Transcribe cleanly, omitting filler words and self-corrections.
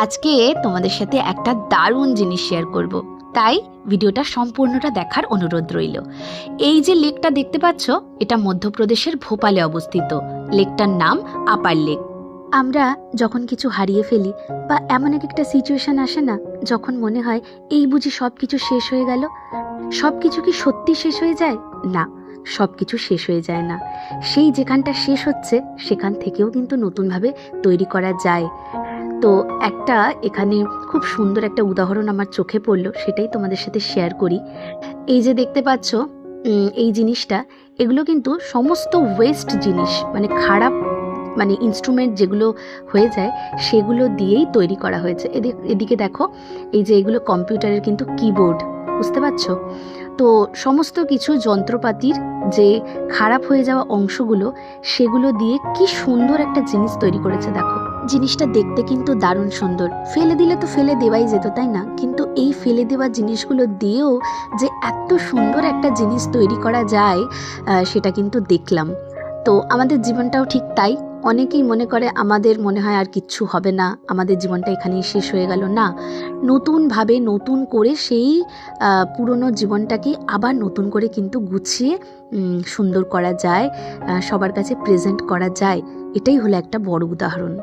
আজকে তোমাদের সাথে একটা দারুণ জিনিস শেয়ার করব, তাই ভিডিওটা সম্পূর্ণটা দেখার অনুরোধ রইল। এই যে লেকটা দেখতে পাচ্ছ, এটা মধ্যপ্রদেশের ভোপালে অবস্থিত। লেকটার নাম আপার লেক। আমরা যখন কিছু হারিয়ে ফেলি বা এমন একটা সিচুয়েশন আসে না, যখন মনে হয় এই বুঝি সব কিছু শেষ হয়ে গেল, সব কিছু কি সত্যি শেষ হয়ে যায়? না, সব কিছু শেষ হয়ে যায় না। সেই যেখানটা শেষ হচ্ছে সেখান থেকেও কিন্তু নতুনভাবে তৈরি করা যায়। তো একটা এখানে খুব সুন্দর একটা উদাহরণ আমার চোখে পড়লো, সেটাই তোমাদের সাথে শেয়ার করি। এই যে দেখতে পাচ্ছ এই জিনিসটা, এগুলো কিন্তু সমস্ত ওয়েস্ট জিনিস, মানে খারাপ ইনস্ট্রুমেন্ট যেগুলো হয়ে যায় সেগুলো দিয়েই তৈরি করা হয়েছে। এদিকে দেখো, এই যে এগুলো কম্পিউটারের কিন্তু কিবোর্ড, বুঝতে পারছো? তো সমস্ত কিছু যন্ত্রপাতির যে খারাপ হয়ে যাওয়া অংশগুলো, সেগুলো দিয়ে কি সুন্দর একটা জিনিস তৈরি করেছে দেখো। জিনিসটা দেখতে কিন্তু দারুণ সুন্দর। ফেলে দিলে তো ফেলে দেওয়াই যেত, তাই না? কিন্তু এই ফেলে দেওয়া জিনিসগুলো দিয়েও যে এত সুন্দর একটা জিনিস তৈরি করা যায়, সেটা কিন্তু দেখলাম। তো আমাদের জীবনটাও ঠিক তাই। অনেকেই মনে করে, আমাদের মনে হয় আর কিচ্ছু হবে না, আমাদের জীবনটা এখানেই শেষ হয়ে গেল। না, নতুনভাবে নতুন করে সেই পুরনো জীবনটাকে আবার নতুন করে কিন্তু গুছিয়ে সুন্দর করা যায়, সবার কাছে প্রেজেন্ট করা যায়। এটাই হলো একটা বড় উদাহরণ।